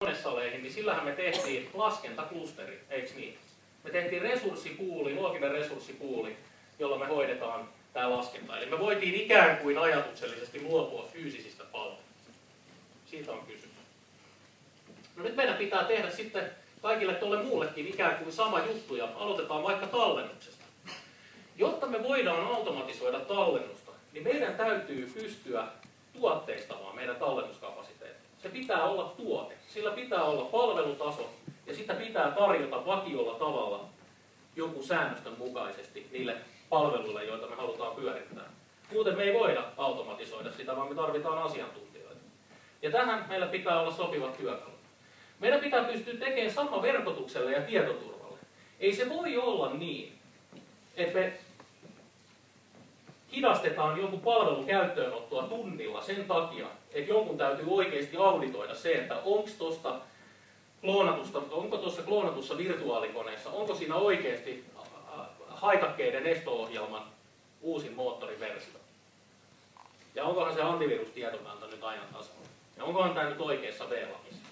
konesaleihin, niin sillähän me tehtiin laskentaklusteri, eikö niin? Me tehtiin resurssipuuli, looginen resurssipuuli, jolla me hoidetaan tämä laskenta. Eli me voitiin ikään kuin ajatuksellisesti luopua fyysisistä palveluista. Siitä on kysymys. No nyt meidän pitää tehdä sitten kaikille tuolle muullekin ikään kuin sama juttu, ja aloitetaan vaikka tallennuksesta. Jotta me voidaan automatisoida tallennusta, niin meidän täytyy pystyä tuotteistamaan meidän tallennuskapasiteetti. Se pitää olla tuote, sillä pitää olla palvelutaso, ja sitä pitää tarjota vakiolla tavalla jonkun säännöstön mukaisesti niille palveluille, joita me halutaan pyörittää. Muuten me ei voida automatisoida sitä, vaan me tarvitaan asiantuntijoita. Ja tähän meillä pitää olla sopivat työkalut. Meidän pitää pystyä tekemään sama verkotukselle ja tietoturvalle. Ei se voi olla niin, että me hidastetaan jonkun palvelun käyttöönottoa tunnilla sen takia, että jonkun täytyy oikeasti auditoida se, että onko tuossa kloonatussa virtuaalikoneessa, onko siinä oikeasti haitakkeiden esto-ohjelman uusin moottoriversio. Ja onkohan se antivirustietomanta nyt aina tasalla. Ja onkohan tämä nyt oikeassa VLANissa.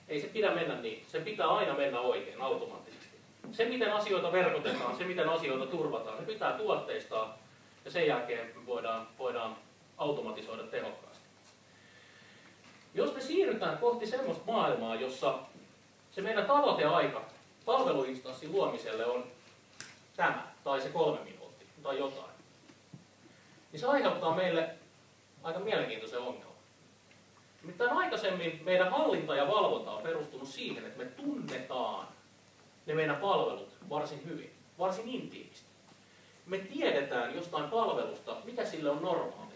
Ei se pidä mennä niin. Se pitää aina mennä oikein automaattisesti. Se, miten asioita verkotetaan, se, miten asioita turvataan, se pitää tuotteistaa. Ja sen jälkeen voidaan automatisoida tehokkaasti. Jos me siirrytään kohti semmoista maailmaa, jossa se meidän tavoiteaika palveluinstanssin luomiselle on tämä, tai se 3 minuuttia, tai jotain, niin se aiheuttaa meille aika mielenkiintoisen ongelman. Nimittäin aikaisemmin meidän hallinta ja valvonta on perustunut siihen, että me tunnetaan ne meidän palvelut varsin hyvin, varsin intiimisti. Me tiedetään jostain palvelusta, mikä sille on normaali.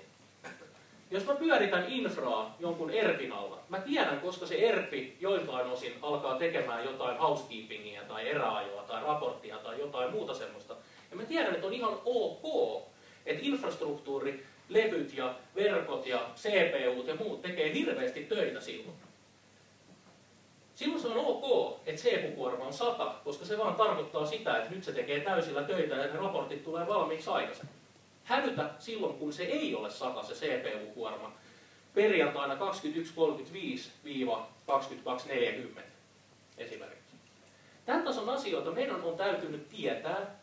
Jos mä pyöritän infraa jonkun ERPin alla, mä tiedän, koska se ERPi joiltain osin alkaa tekemään jotain housekeepingia tai eräajoa tai raporttia tai jotain muuta semmoista. Ja mä tiedän, että on ihan ok, että infrastruktuuri, levyt ja verkot ja CPUt ja muut tekee hirveästi töitä silloin. Silloin se on ok, että CPU-kuorma on 100, koska se vaan tarkoittaa sitä, että nyt se tekee täysillä töitä ja ne raportit tulee valmiiksi aikaisemmin. Hälytä silloin, kun se ei ole 100 se CPU-kuorma, perjantaina 21.35–22.40 esimerkiksi. Tämän tason asioita meidän on täytynyt tietää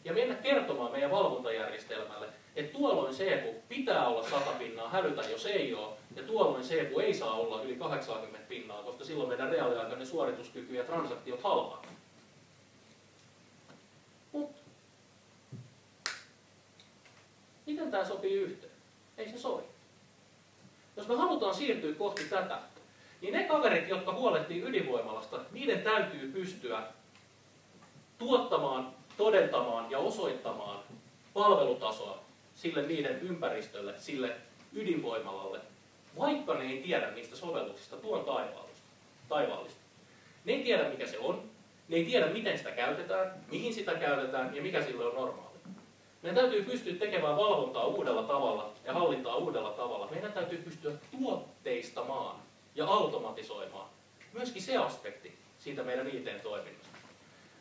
ja mennä kertomaan meidän valvontajärjestelmälle, että tuolloin CPU pitää olla 100 pinnaa, hälytä jos ei ole, ja tuolloin CPU ei saa olla yli 80 pinnaa, koska silloin meidän reaaliaikainen suorituskyky ja transaktiot halvaa. Mutta miten tämä sopii yhteen? Ei se sovi. Jos me halutaan siirtyä kohti tätä, niin ne kaverit, jotka huolehtii ydinvoimalasta, niiden täytyy pystyä tuottamaan, todentamaan ja osoittamaan palvelutasoa sille niiden ympäristölle, sille ydinvoimalalle, vaikka ne ei tiedä niistä sovelluksista tuon taivaallista. Ne ei tiedä, mikä se on, ne ei tiedä, miten sitä käytetään, mihin sitä käytetään ja mikä sille on normaali. Meidän täytyy pystyä tekemään valvontaa uudella tavalla ja hallintaa uudella tavalla. Meidän täytyy pystyä tuotteistamaan ja automatisoimaan myöskin se aspekti siitä meidän IT-toiminnasta.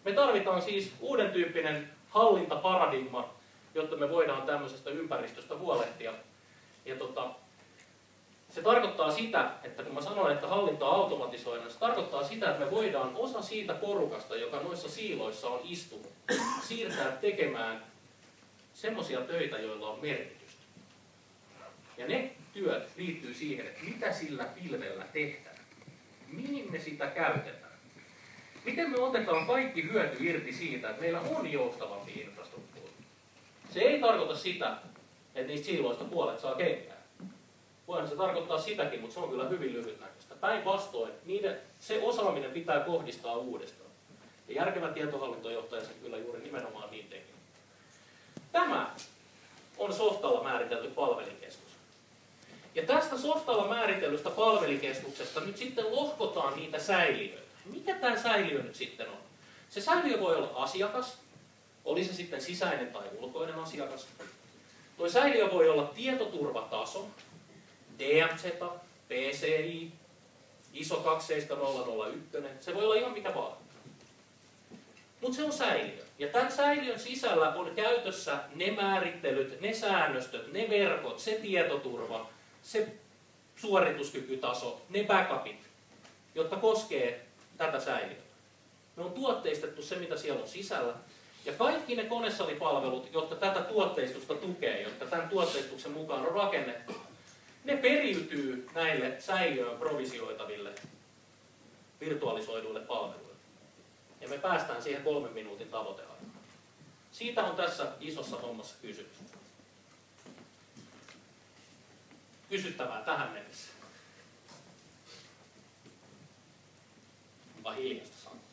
Me tarvitaan siis uuden tyyppinen hallintaparadigma, jotta me voidaan tämmöisestä ympäristöstä huolehtia. Ja se tarkoittaa sitä, että kun mä sanoin, että hallintaa automatisoidaan, se tarkoittaa sitä, että me voidaan osa siitä porukasta, joka noissa siiloissa on istunut, siirtää tekemään semmoisia töitä, joilla on merkitystä. Ja ne työt liittyy siihen, että mitä sillä pilvellä tehdään, mihin me sitä käytetään. Miten me otetaan kaikki hyöty irti siitä, että meillä on joustavampi infrastruktuuri. Se ei tarkoita sitä, että niistä siiloista puolet saa kenkää. Voidaan se tarkoittaa sitäkin, mutta se on kyllä hyvin lyhytnäköistä. Päinvastoin, se osaaminen pitää kohdistaa uudestaan. Ja järkevä tietohallintojohtaja se kyllä juuri nimenomaan niin tekee. Tämä on softalla määritelty palvelikeskus. Ja tästä softalla määritellystä palvelikeskuksesta nyt sitten lohkotaan niitä säiliöitä. Mikä tämä säiliö nyt sitten on? Se säiliö voi olla asiakas, oli se sitten sisäinen tai ulkoinen asiakas. Tuo säiliö voi olla tietoturvataso, DMZ, PCI, ISO 27001, se voi olla ihan mikä vaan. Mutta se on säiliö. Ja tämän säiliön sisällä on käytössä ne määrittelyt, ne säännöstöt, ne verkot, se tietoturva, se suorituskykytaso, ne backupit. jotka koskee tätä säiliötä. Me on tuotteistettu se, mitä siellä on sisällä. Ja kaikki ne konesalipalvelut, jotka tätä tuotteistusta tukee, jotka tämän tuotteistuksen mukaan on rakennettu, ne periytyy näille säiliöön provisioitaville virtualisoiduille palveluille. Ja me päästään siihen 3 minuutin tavoiteaikaan. Siitä on tässä isossa hommassa kysymys. Kysyttävää tähän mennessä. Onpa hiljasta sanottiin.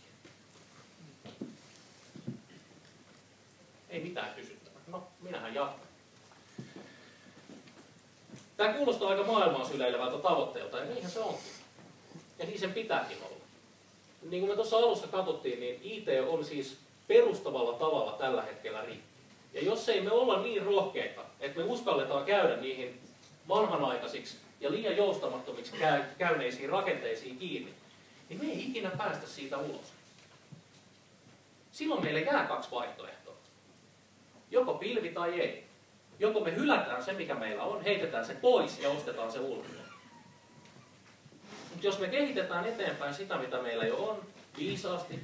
Ei mitään kysyttävää. No, minähän jatkan. Tämä kuulostaa aika maailmaa syleilevältä tavoitteelta, ja niinhän se onkin. Ja niin sen pitääkin olla. Niin kuin me tuossa alussa katsottiin, niin IT on siis perustavalla tavalla tällä hetkellä rikki. Ja jos ei me olla niin rohkeita, että me uskalletaan käydä niihin vanhanaikaisiksi ja liian joustamattomiksi käyneisiin rakenteisiin kiinni, niin me ei ikinä päästä siitä ulos. Silloin meille jää 2 vaihtoehtoa. Joko pilvi tai ei. Joko me hylätään se, mikä meillä on, heitetään se pois ja ostetaan se ulkoa. Mutta jos me kehitetään eteenpäin sitä, mitä meillä jo on, viisaasti,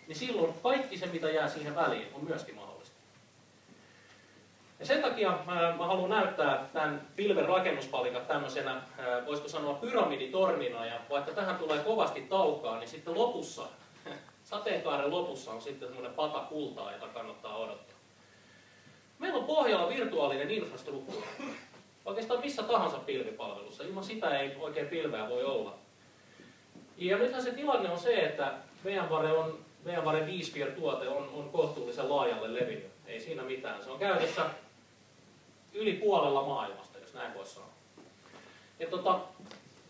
niin silloin kaikki se, mitä jää siihen väliin, on myöskin mahdollista. Ja sen takia mä haluan näyttää tämän pilven rakennuspalikan tämmöisenä, voisiko sanoa pyramiditornina, ja vaikka tähän tulee kovasti taukaa, niin sitten lopussa, sateenkaaren lopussa on sitten semmoinen pata kultaa, jota kannattaa odottaa. Meillä on pohjalla virtuaalinen infrastruktuuri. Oikeastaan missä tahansa pilvipalvelussa. Ilman sitä ei oikein pilveä voi olla. Ja nythän se tilanne on se, että VMware vSphere-tuote on kohtuullisen laajalle levinnyt. Ei siinä mitään. Se on käytössä yli puolella maailmasta, jos näin voisi sanoa. Ja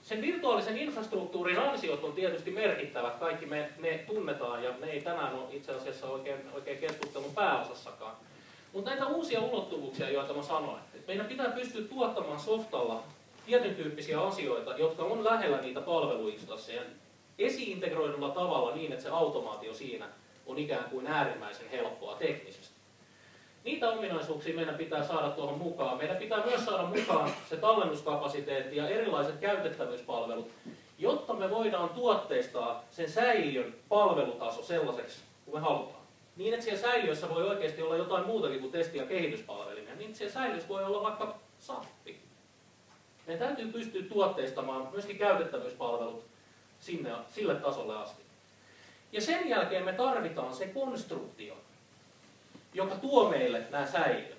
sen virtuaalisen infrastruktuurin ansiot on tietysti merkittävät. Kaikki me tunnetaan, ja ne ei tänään ole itse asiassa oikein keskustelun pääosassakaan. Mutta näitä uusia ulottuvuuksia, joita mä sanoin, että meidän pitää pystyä tuottamaan softalla tietyn tyyppisiä asioita, jotka on lähellä niitä palveluinstansseja, esi-integroidulla tavalla niin, että se automaatio siinä on ikään kuin äärimmäisen helppoa teknisesti. Niitä ominaisuuksia meidän pitää saada tuohon mukaan. Meidän pitää myös saada mukaan se tallennuskapasiteetti ja erilaiset käytettävyyspalvelut, jotta me voidaan tuotteistaa sen säiliön palvelutaso sellaiseksi, kuin me halutaan. Niin, että siellä säiliössä voi oikeasti olla jotain muutakin kuin testi- ja kehityspalvelimia. Niin, että siellä säiliössä voi olla vaikka sappi. Meidän täytyy pystyä tuotteistamaan myöskin käytettävyyspalvelut sille tasolle asti. Ja sen jälkeen me tarvitaan se konstruktio, joka tuo meille nämä säiliöt,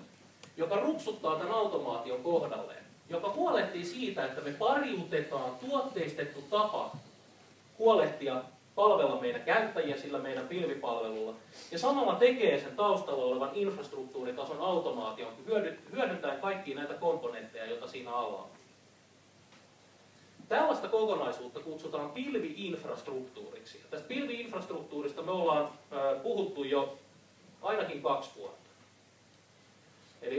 joka rupsuttaa tämän automaation kohdalleen, joka huolehtii siitä, että me pariutetaan tuotteistettu tapa huolehtia palvella meidän käyttäjiä sillä meidän pilvipalvelulla, ja samalla tekee sen taustalla olevan infrastruktuuritason automaation hyödyntäen kaikkia näitä komponentteja, joita siinä alla on. Tällaista kokonaisuutta kutsutaan pilvi-infrastruktuuriksi. Tästä pilvi-infrastruktuurista me ollaan puhuttu jo ainakin 2 vuotta. Eli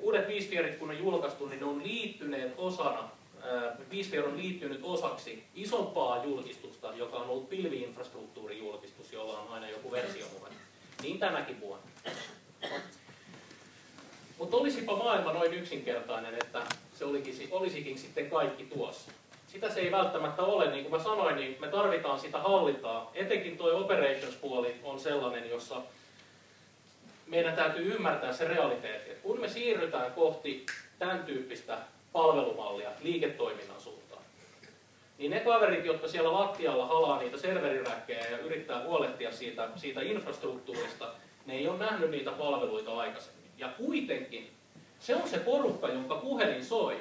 uudet vSphereit, kun on julkaistu, niin ne on liittyneet osana, vSphere on liittynyt osaksi isompaa julkistusta, joka on ollut pilvi-infrastruktuurijulkistus, jolla on aina joku versio mukana. Niin tänäkin vuonna. Mutta olisipa maailma noin yksinkertainen, että se olisikin sitten kaikki tuossa. Sitä se ei välttämättä ole, niin kuin mä sanoin, niin me tarvitaan sitä hallintaa. Etenkin tuo operations-puoli on sellainen, jossa meidän täytyy ymmärtää se realiteetti. Että kun me siirrytään kohti tämän tyyppistä palvelumallia liiketoiminnan suuntaan, niin ne kaverit, jotka siellä lattialla halaa niitä serveriräkkejä ja yrittää huolehtia siitä infrastruktuurista, ne ei ole nähnyt niitä palveluita aikaisemmin. Ja kuitenkin se on se porukka, jonka puhelin soi,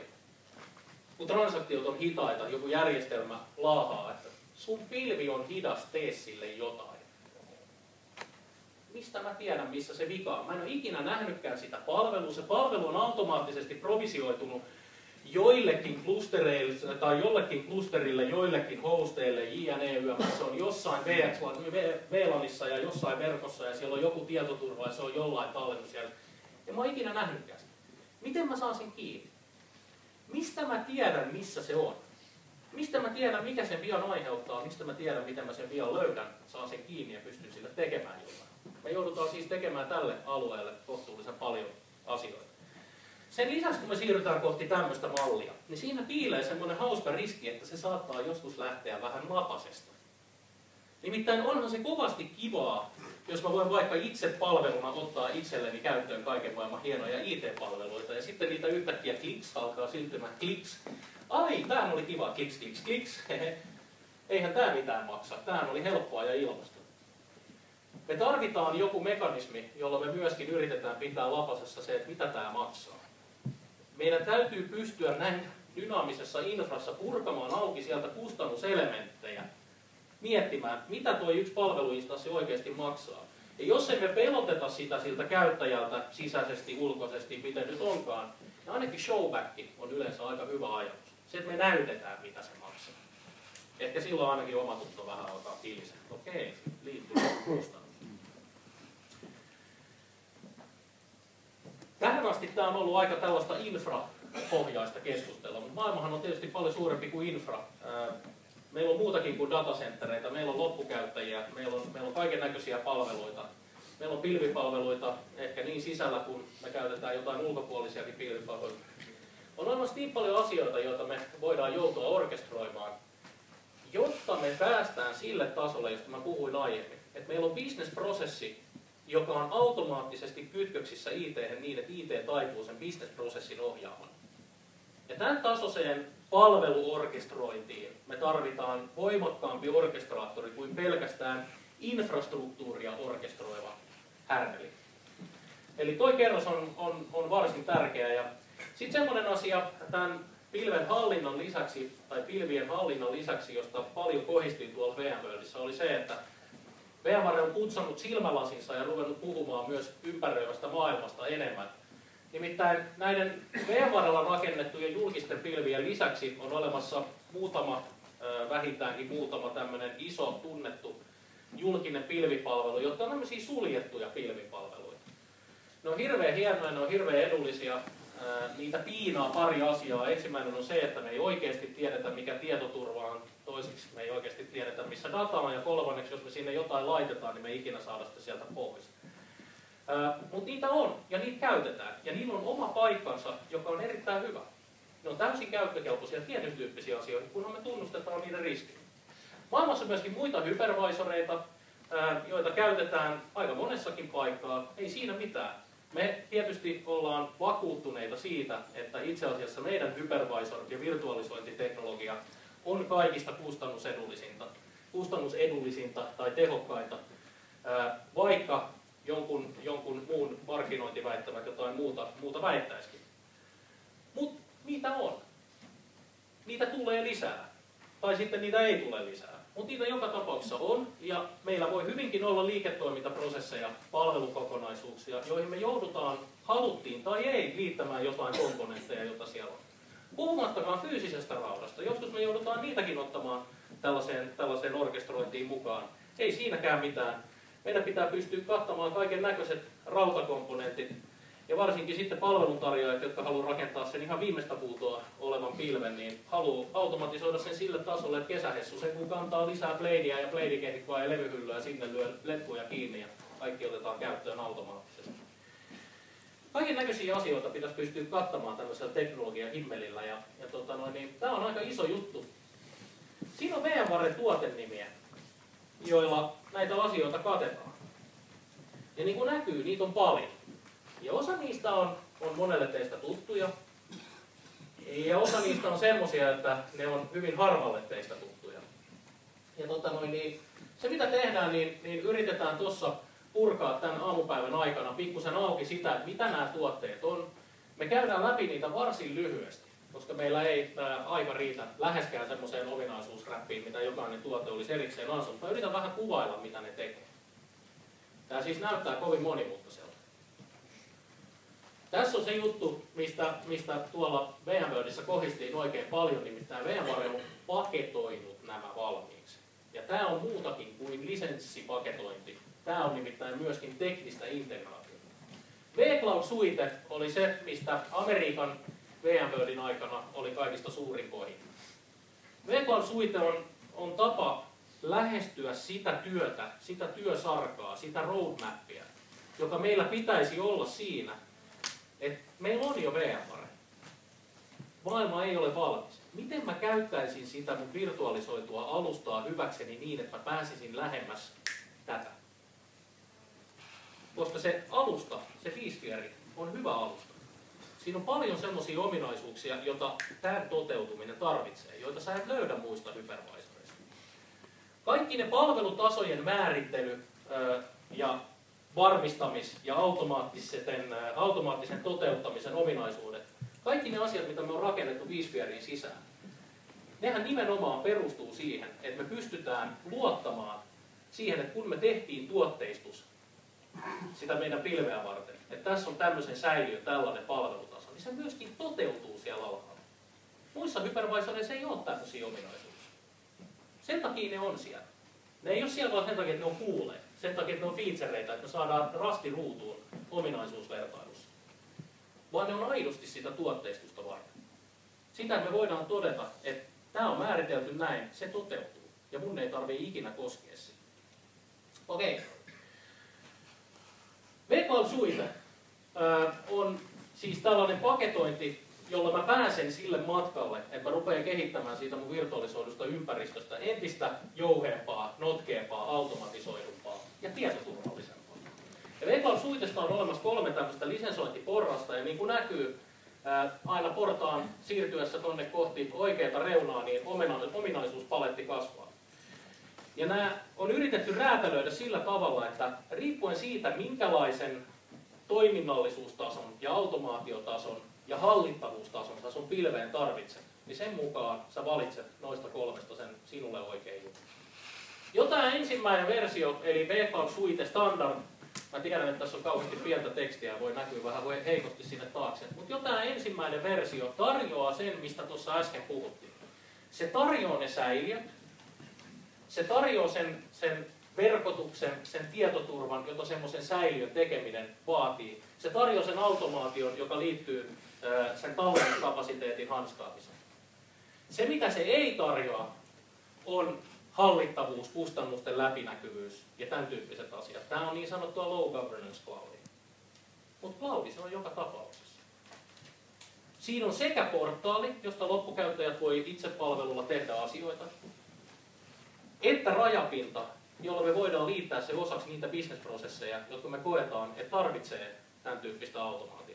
kun transaktiot on hitaita, joku järjestelmä laahaa, että sun pilvi on hidas, tee sille jotain. Mistä mä tiedän, missä se vika on? Mä en ole ikinä nähnytkään sitä palvelua. Se palvelu on automaattisesti provisioitunut joillekin klustereille tai jollekin klusterille, joillekin hosteille, jne. Se on jossain VLANissa ja jossain verkossa ja siellä on joku tietoturva ja se on jollain tallennusjärjestelmä. Ja mä oon ikinä nähnytkään sitä. Miten mä saan sen kiinni? Mistä mä tiedän, missä se on? Mistä mä tiedän, mikä sen vian aiheuttaa? Mistä mä tiedän, miten mä sen vian löydän, saan sen kiinni ja pystyn sille tekemään jotain? Me joudutaan siis tekemään tälle alueelle kohtuullisen paljon asioita. Sen lisäksi, kun me siirrytään kohti tämmöistä mallia, niin siinä piilee semmoinen hauska riski, että se saattaa joskus lähteä vähän lapasesta. Nimittäin onhan se kovasti kivaa, jos mä voin vaikka itse palveluna ottaa itselleni käyttöön kaiken maailman hienoja IT-palveluita, ja sitten niitä yhtäkkiä kliks alkaa syntymään kliks. Ai, tämähän oli kiva, kliks, kliks, kliks. Eihän tämä mitään maksa, tämähän oli helppoa ja ilmasta. Me tarvitaan joku mekanismi, jolla me myöskin yritetään pitää lapasessa se, että mitä tämä maksaa. Meidän täytyy pystyä näin dynaamisessa infrassa purkamaan auki sieltä kustannuselementtejä, miettimään, mitä tuo yksi palveluinstanssi oikeasti maksaa. Ja jos emme peloteta sitä siltä käyttäjältä sisäisesti, ulkoisesti, miten nyt onkaan, niin ainakin showback on yleensä aika hyvä ajatus. Se, että me näytetään, mitä se maksaa. Ehkä silloin ainakin omatunto vähän alkaa kilisee. Okei, liittyy kustannus. Tähän asti tämä on ollut aika tällaista infrapohjaista keskustelua, mutta maailmahan on tietysti paljon suurempi kuin infra. Meillä on muutakin kuin datacenttereitä, meillä on loppukäyttäjiä, meillä on kaiken näköisiä palveluita. Meillä on pilvipalveluita, ehkä niin sisällä, kun me käytetään jotain ulkopuolisiakin pilvipalveluita. On olemassa niin paljon asioita, joita me voidaan joutua orkestroimaan, jotta me päästään sille tasolle, josta mä puhuin aiemmin. Että meillä on business-prosessi, joka on automaattisesti kytköksissä IT-hän niin, että IT taipuu sen business-prosessin ohjaamaan. Ja tämän tasoiseen palveluorkestrointiin me tarvitaan voimakkaampi orkestraattori kuin pelkästään infrastruktuuria orkestroiva härveli. Eli toi kerros on varsin tärkeä. Ja sitten semmoinen asia tämän pilven hallinnan lisäksi, tai pilvien hallinnan lisäksi, josta paljon kohdistui tuolla VMworldissa, oli se, että VMware on putsannut silmälasinsa ja ruvennut puhumaan myös ympäröivästä maailmasta enemmän. Nimittäin näiden VMwarella rakennettujen julkisten pilvien lisäksi on olemassa muutama, vähintäänkin muutama tämmöinen iso tunnettu julkinen pilvipalvelu, jotka on tämmöisiä suljettuja pilvipalveluita. Ne on hirveän hienoja, ne on hirveän edullisia. Niitä piinaa pari asiaa. Ensimmäinen on se, että me ei oikeasti tiedetä, mikä tietoturva on. Toiseksi me ei oikeasti tiedetä, missä data on. Ja kolmanneksi, jos me sinne jotain laitetaan, niin me ei ikinä saada sitä sieltä pois. Mutta niitä on, ja niitä käytetään. Ja niillä on oma paikkansa, joka on erittäin hyvä. Ne on täysin käyttökelpoisia tietyn tyyppisiä asioita, kunhan me tunnustetaan niiden riskit. Maailmassa on myöskin muita hypervisoreita, joita käytetään aika monessakin paikkaa. Ei siinä mitään. Me tietysti ollaan vakuuttuneita siitä, että itse asiassa meidän hypervisor- ja virtualisointiteknologia on kaikista kustannusedullisinta tai tehokkainta, vaikka jonkun muun markkinointiväittävät jotain muuta väittäisikin. Mutta niitä on. Niitä tulee lisää. Tai sitten niitä ei tule lisää. Mutta niitä joka tapauksessa on, ja meillä voi hyvinkin olla liiketoimintaprosesseja, palvelukokonaisuuksia, joihin me joudutaan, haluttiin tai ei, liittämään jotain komponentteja, joita siellä on. Puhumattakaan fyysisestä raudasta. Joskus me joudutaan niitäkin ottamaan tällaiseen orkestrointiin mukaan. Ei siinäkään mitään. Meidän pitää pystyä kattamaan kaiken näköiset rautakomponentit, ja varsinkin sitten palveluntarjoajat, jotka haluaa rakentaa sen ihan viimeistä puutoa olevan pilven, niin haluaa automatisoida sen sille tasolle, että kesähessu sen kun kantaa lisää bladeja ja bladekehikkoa ja levyhyllyä, sinne lyö letkuja kiinni ja kaikki otetaan käyttöön automaattisesti. Kaiken näköisiä asioita pitäisi pystyä kattamaan tämmöisellä teknologian himmelillä, ja tämä on aika iso juttu. Siinä on VMwaren tuotenimiä, joilla näitä asioita katetaan. Ja niin kuin näkyy, niitä on paljon. Ja osa niistä on monelle teistä tuttuja, ja osa niistä on semmoisia, että ne on hyvin harvalle teistä tuttuja. Ja se mitä tehdään, niin yritetään tuossa purkaa tämän aamupäivän aikana pikkusen auki sitä, että mitä nämä tuotteet on. Me käydään läpi niitä varsin lyhyesti, koska meillä ei aika riitä läheskään semmoiseen ominaisuusräppiin, mitä jokainen tuote olisi erikseen ansunut. Mä yritän vähän kuvailla, mitä ne tekee. Tämä siis näyttää kovin monimutkaiselta. Tässä on se juttu, mistä tuolla VMworldissa kohdistiin oikein paljon, nimittäin VMware on paketoinut nämä valmiiksi. Ja tämä on muutakin kuin lisenssipaketointi. Tämä on nimittäin myöskin teknistä integraatiota. vCloud Suite oli se, mistä Amerikan VMworldin aikana oli kaikista suurin kohin. vCloud Suite on tapa lähestyä sitä työtä, sitä työsarkaa, sitä roadmappia, joka meillä pitäisi olla siinä, että meillä on jo VMware. Maailma ei ole valmis. Miten mä käyttäisin sitä mun virtualisoitua alustaa hyväkseni niin, että mä pääsisin lähemmäs tätä? Koska se alusta, se vSphere, on hyvä alusta. Siinä on paljon sellaisia ominaisuuksia, joita tämän toteutuminen tarvitsee, joita sä et löydä muista hypervisoreista. Kaikki ne palvelutasojen määrittely ja varmistamis- ja automaattisen toteuttamisen ominaisuudet, kaikki ne asiat, mitä me on rakennettu vSphereen sisään, nehän nimenomaan perustuu siihen, että me pystytään luottamaan siihen, että kun me tehtiin tuotteistus sitä meidän pilveä varten, että tässä on tämmöisen säiliö, tällainen palvelutaso, niin se myöskin toteutuu siellä alhaalla. Muissa hypervisoreissa ei ole tämmöisiä ominaisuuksia. Sen takia ne on siellä. Ne ei ole siellä vaan sen takia, että ne on cooleja. Sen takia, että ne on featureita, että me saadaan rasti ruutuun ominaisuusvertailussa. Vaan ne on aidosti sitä tuotteistusta varten. Sitä, että me voidaan todeta, että tämä on määritelty näin, se toteutuu. Ja mun ei tarvitse ikinä koskea sitä. Okei. vCloud Suite on siis tällainen paketointi, jolla mä pääsen sille matkalle, että mä rupean kehittämään siitä mun virtualisoidusta ympäristöstä entistä jouheempaa, notkeampaa, automatisoidumpaa ja tietoturvallisempaa. Ja vCloud Suitesta on olemassa 3 tämmöistä lisensointiporrasta, ja niin kuin näkyy, aina portaan siirtyessä tuonne kohti oikeaa reunaa, niin ominaisuuspaletti kasvaa. Ja nämä on yritetty räätälöidä sillä tavalla, että riippuen siitä, minkälaisen toiminnallisuustason ja automaatiotason ja hallittavuustason sä sun pilveen tarvitset, niin sen mukaan sä valitset noista 3 sen sinulle oikein juttu. Jo tämä ensimmäinen versio, eli vCloud Suite Standard, mä tiedän, että tässä on kauheasti pientä tekstiä ja voi näkyä vähän heikosti sinne taakse, mutta jo tämä ensimmäinen versio tarjoaa sen, mistä tuossa äsken puhuttiin. Se tarjoaa ne säiliöt, se tarjoaa sen verkotuksen, sen tietoturvan, jota semmoisen säiliön tekeminen vaatii. Se tarjoaa sen automaation, joka liittyy sen tallennuskapasiteetin hanskaamiseen. Se, mitä se ei tarjoa, on hallittavuus, kustannusten läpinäkyvyys ja tämän tyyppiset asiat. Tämä on niin sanottua low governance cloudia. Mutta cloudi se on joka tapauksessa. Siinä on sekä portaali, josta loppukäyttäjät voi itse palvelulla tehdä asioita, että rajapinta, jolla me voidaan liittää se osaksi niitä bisnesprosesseja, jotka me koetaan, että tarvitsee tämän tyyppistä automaatiota.